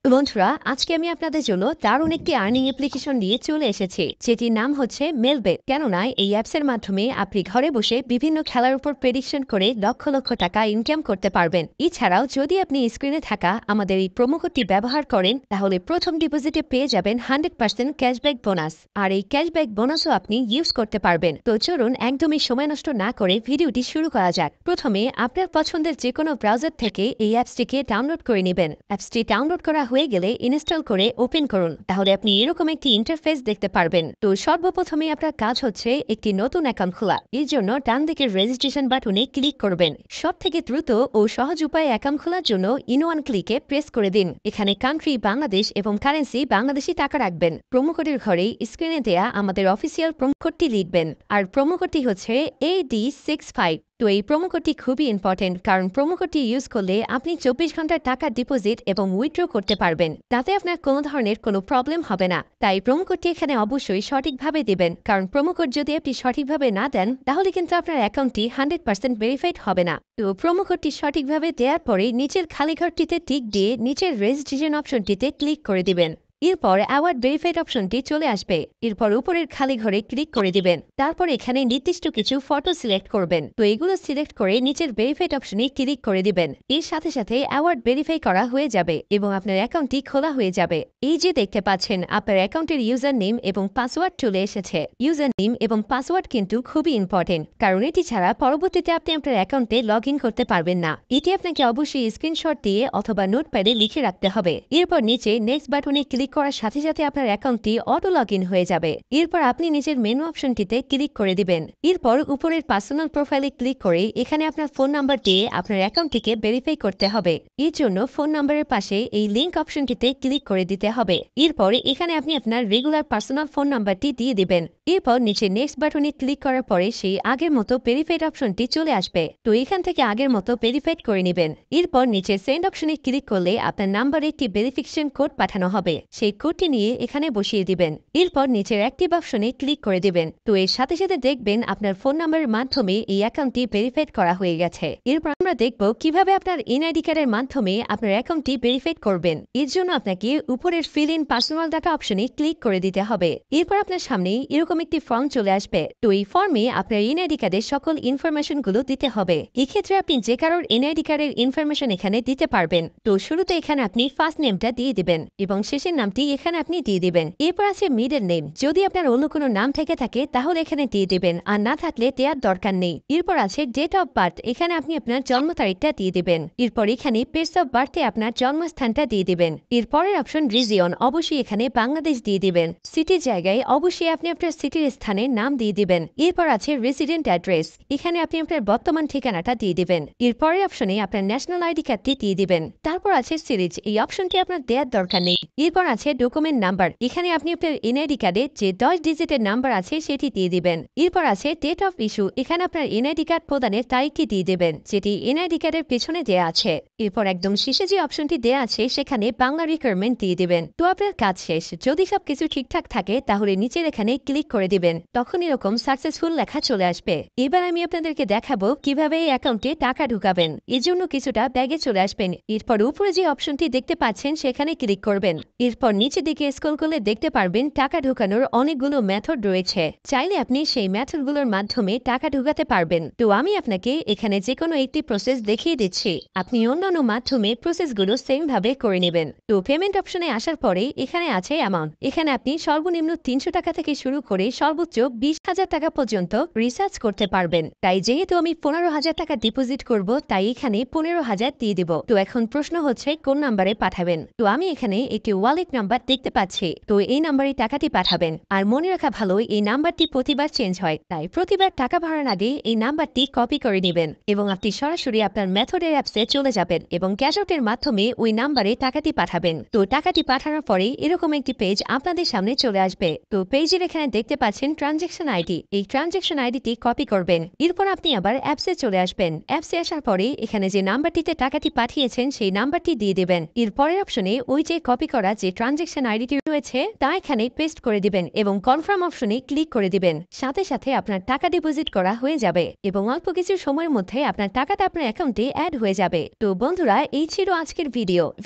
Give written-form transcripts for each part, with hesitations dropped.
তো বন্ধুরা, আজকে আমি আপনাদের জন্য দারুণ একটি আর্নিং অ্যাপ্লিকেশন নিয়ে চলে এসেছি, যেটির নাম হচ্ছে মেলবেট। কেননা এই অ্যাপসের মাধ্যমে আপনি ঘরে বসে বিভিন্ন খেলার উপর প্রেডিকশন করে লক্ষ লক্ষ টাকা ইনকাম করতে পারবেন। এছাড়াও যদি আপনি স্ক্রিনে থাকা আমাদের এই প্রোমো কোডটি ব্যবহার করেন, তাহলে প্রথম ডিপোজিটে পেয়ে যাবেন 100% ক্যাশব্যাক বোনাস। আর এই ক্যাশব্যাক বোনাসও আপনি ইউজ করতে পারবেন। তো চলুন একদমই সময় নষ্ট না করে ভিডিওটি শুরু করা যাক। প্রথমে আপনার পছন্দের যে কোনো ব্রাউজার থেকে এই অ্যাপসটিকে ডাউনলোড করে নেবেন। অ্যাপসটি ডাউনলোড করা হয়ে গেলে ইনস্টল করে ওপেন করুন, তাহলে আপনি এরকম একটি ইন্টারফেস দেখতে পারবেন। তো সর্বপ্রথমে আপনার কাজ হচ্ছে একটি নতুন অ্যাকাউন্ট খোলা। এর জন্য ডান দিকের রেজিস্ট্রেশন বাটনে ক্লিক করবেন। সব থেকে দ্রুত ও সহজ উপায়ে অ্যাকাউন্ট খোলার জন্য ইন ওয়ান ক্লিকে প্রেস করে দিন। এখানে কান্ট্রি বাংলাদেশ এবং কারেন্সি বাংলাদেশি টাকা রাখবেন। প্রোমো কোডের ঘরে স্ক্রিনে দেয়া আমাদের অফিসিয়াল প্রোমো কোডটি লিখবেন। আর প্রোমো কোডটি হচ্ছে AD65। তো এই প্রোমো কোডটি খুবই ইম্পর্টেন্ট, কারণ প্রোমো কোডটি ইউজ করলে আপনি 24 ঘন্টার টাকা ডিপোজিট এবং উইথড্র করতে পারবেন। তাতে আপনার কোনো ধরনের কোনো প্রবলেম হবে না। তাই প্রোমো কোডটি এখানে অবশ্যই সঠিকভাবে দিবেন, কারণ প্রোমো কোড যদি আপনি সঠিকভাবে না দেন, তাহলে কিন্তু আপনার অ্যাকাউন্টটি 100% ভেরিফাইড হবে না। তো প্রোমো কোডটি সঠিকভাবে দেওয়ার পরে নিচের খালি ঘরটিতে টিক দিয়ে নিচের রেজিস্ট্রেশন অপশনটিতে ক্লিক করে দিবেন। এরপর অ্যাওয়ার্ড ভেরিফাইড অপশনটি চলে আসবে। এরপর উপরের খালি ঘরে ক্লিক করে দিবেন। তারপর এখানে নির্দিষ্ট কিছু ফটো সিলেক্ট করবেন। তো এগুলো সিলেক্ট করে নিচের ভেরিফাইড অপশনে ক্লিক করে দিবেন। এর সাথে সাথে অ্যাওয়ার্ড ভেরিফাই করা হয়ে যাবে এবং আপনার অ্যাকাউন্টটি খোলা হয়ে যাবে। এই যে দেখতে পাচ্ছেন, আপনার অ্যাকাউন্টের ইউজার নেম এবং পাসওয়ার্ড চলে এসেছে। ইউজার নেম এবং পাসওয়ার্ড কিন্তু খুবই ইম্পর্টেন্ট, কারণ এটি ছাড়া পরবর্তীতে আপনি আপনার অ্যাকাউন্টে লগ ইন করতে পারবেন না। এটি আপনাকে অবশ্যই স্ক্রিনশট দিয়ে অথবা নোটপ্যাডে লিখে রাখতে হবে। এরপর নিচে নেক্সট বাটনে ক্লিক করার সাথে সাথে আপনার অ্যাকাউন্টটি অটো লগ ইন হয়ে যাবে। এরপর আপনি নিচের মেনু অপশনটিতে ক্লিক করে দিবেন। এরপর উপরের পার্সোনাল প্রোফাইলে ক্লিক করে এখানে আপনার ফোন নাম্বার দিয়ে আপনার অ্যাকাউন্টটিকে ভেরিফাই করতে হবে। এর জন্য ফোন নাম্বারের পাশে এই লিংক অপশনটিতে ক্লিক করে দিতে হবে। এরপর এখানে আপনি আপনার রেগুলার পার্সোনাল ফোন নাম্বারটি দিয়ে দিবেন। এরপর নিচে নেক্সট বাটনে ক্লিক করার পরে সেই আগের মতো ভেরিফাইড অপশনটি চলে আসবে। তো এখান থেকে আগের মতো ভেরিফাইড করে নেবেন। এরপর নিচে সেন্ড অপশনে ক্লিক করলে আপনার নাম্বারে একটি ভেরিফিকেশন কোড পাঠানো হবে। সেই কোডটি নিয়ে এখানে বসিয়ে দিবেন। এরপর নিচের অ্যাক্টিভ অপশনে ক্লিক করে দিবেন। তো এর সাথে সাথে দেখবেন আপনার ফোন নাম্বারের মাধ্যমে এই অ্যাকাউন্টটি ভেরিফাইড করা হয়ে গেছে। এরপর আমরা দেখব কিভাবে আপনার এনআইডি কার্ডের মাধ্যমে আপনার অ্যাকাউন্টটি ভেরিফাইড করবেন। এর জন্য আপনাকে উপরের ফিল ইন পার্সোনাল ডাটা অপশনে ক্লিক করে দিতে হবে। এরপর আপনার সামনে এরকম একটি ফর্ম চলে আসবে। তো এই ফর্মে আপনার এনআইডি কার্ডের সকল ইনফরমেশন গুলো দিতে হবে। এক্ষেত্রে আপনি যে কারোর এনআইডি কার্ডের ইনফরমেশন এখানে দিতে পারবেন। তো শুরুতে এখানে আপনি ফার্স্ট নেমটা দিয়ে দিবেন এবং শেষের নামটি এখানে আপনি দিয়ে দিবেন। এরপর আছে মিডল নেম। যদি আপনার অন্য কোনো নাম থেকে থাকে তাহলে এখানে দিয়ে দিবেন, আর না থাকলে দেওয়ার দরকার নেই। এরপর আছে ডেট অফ বার্থ। এখানে আপনি আপনার জন্ম তারিখটা দিয়ে দিবেন। এরপর এখানে প্লেস অফ বার্থে আপনার জন্মস্থানটা দিয়ে দিবেন। এরপরের অপশন রিজিয়ন, অবশ্যই এখানে বাংলাদেশ দিয়ে দিবেন। সিটির জায়গায় অবশ্যই আপনি আপনার সিটির স্থানের নাম দিয়ে দিবেন। এরপর আছে রেসিডেন্ট অ্যাড্রেস। এখানে আপনি আপনার বর্তমান ঠিকানাটা দিয়ে দিবেন। এরপরের অপশনে আপনার ন্যাশনাল আইডি কার্ডটি দিয়ে দিবেন। তারপর আছে সিরিজ, এই অপশনটি আপনার দেওয়ার দরকার নেই। এরপর আছে ডকুমেন্ট নাম্বার। এখানে আপনি আপনার এনআইডি কার্ডে যে 10 ডিজিটের নাম্বার আছে সেটি দিয়ে দিবেন। এরপর আছে ডেট অফ ইস্যু। এখানে আপনার এনআইডি কার্ড প্রদানের তারিখটি দিয়ে দেবেন, যেটি এনআইডি কার্ডের পেছনে দেওয়া আছে। এরপর একদম শেষে যে অপশনটি দেওয়া আছে সেখানে বাংলা রিকোয়ারমেন্ট দিয়ে দিবেন। তো আপনার কাজ শেষ। যদি সবকিছু ঠিকঠাক থাকে তাহলে নিচের এখানে ক্লিক করে দিবেন। তখন এরকম সাকসেসফুল লেখা চলে আসবে। এবার আমি আপনাদেরকে দেখাবো কিভাবে এই অ্যাকাউন্টে টাকা ঢুকাবেন। এর জন্য কিছুটা ব্যাগে চলে আসবেন। এরপর উপরে যে অপশনটি দেখতে পাচ্ছেন সেখানে ক্লিক করবেন। এরপর নিচের দিকে স্ক্রল করলে দেখতে পারবেন টাকা ঢোকানোর অনেকগুলো মেথড রয়েছে। চাইলে আপনি সেই মেথডগুলোর মাধ্যমে টাকা ঢোকাতে পারবেন। তো আমি আপনাকে এখানে যে কোনো একটি প্রসেস দেখিয়ে দিচ্ছি। আপনি অন্যান্য মাধ্যমে প্রসেসগুলো সেম ভাবে করে নেবেন। তো পেমেন্ট অপশনে আসার পরে এখানে আছে অ্যামাউন্ট। এখানে আপনি সর্বনিম্ন 300 টাকা থেকে শুরু করে সর্বোচ্চ 20,000 টাকা পর্যন্ত রিচার্জ করতে পারবেন। তাই যেহেতু আমি 15,000 টাকা ডিপোজিট করব, তাই এখানে 15,000 দিয়ে দিব। তো এখন প্রশ্ন হচ্ছে কোন নাম্বারে পাঠাবেন। তো আমি এখানে একটি ওয়ালেট নাম্বার দেখতে পাচ্ছি। তো এই নাম্বারে টাকাটি পাঠাবেন। আর মনে রাখা ভালো, এই নাম্বারটি প্রতিবার চেঞ্জ হয়, তাই প্রতিবার টাকা ভরার আগে এই নাম্বারটি কপি করে নেবেন এবং আপনি সরাসরি আপনার মেথডের অ্যাপসে চলে যাবেন এবং ক্যাশ আউটের মাধ্যমে ওই নাম্বারে টাকাটি পাঠাবেন। তো টাকাটি পাঠানোর পরে এরকম একটি পেজ আপনাদের সামনে চলে আসবে। তো পেজের এখানে দেখতে পাচ্ছেন ট্রানজ্যাকশন আইডি। এই ট্রানজ্যাকশন আইডিটি কপি করবেন। এরপর আপনি আবার অ্যাপসে চলে আসবেন। অ্যাপসে আসার পরে এখানে যে নাম্বারটিতে টাকাটি পাঠিয়েছেন সেই নাম্বারটি দিয়ে দেবেন। এর পরের অপশনে ওই যে কপি করা যে ট্রানজ্যাকশন আইডিটি রয়েছে তা এখানে পেস্ট করে দিবেন এবং কনফার্ম অপশনে ক্লিক করে দিবেন। সাথে সাথে আপনার টাকা ডিপোজিট করা হয়ে যাবে এবং অল্প কিছু সময়ের মধ্যে আপনার টাকাটা আপনার অ্যাকাউন্টে অ্যাড হয়ে যাবে। তো বন্ধুরা, এই ছিল আজকের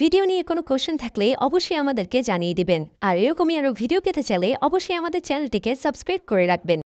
ভিডিও নিয়ে কোনো কোশ্চেন থাকলে অবশ্যই আমাদেরকে জানিয়ে দিবেন। আর এরকমই আরো ভিডিও পেতে চাইলে অবশ্যই আমাদের চ্যানেলটিকে সাবস্ক্রাইব করে রাখবেন।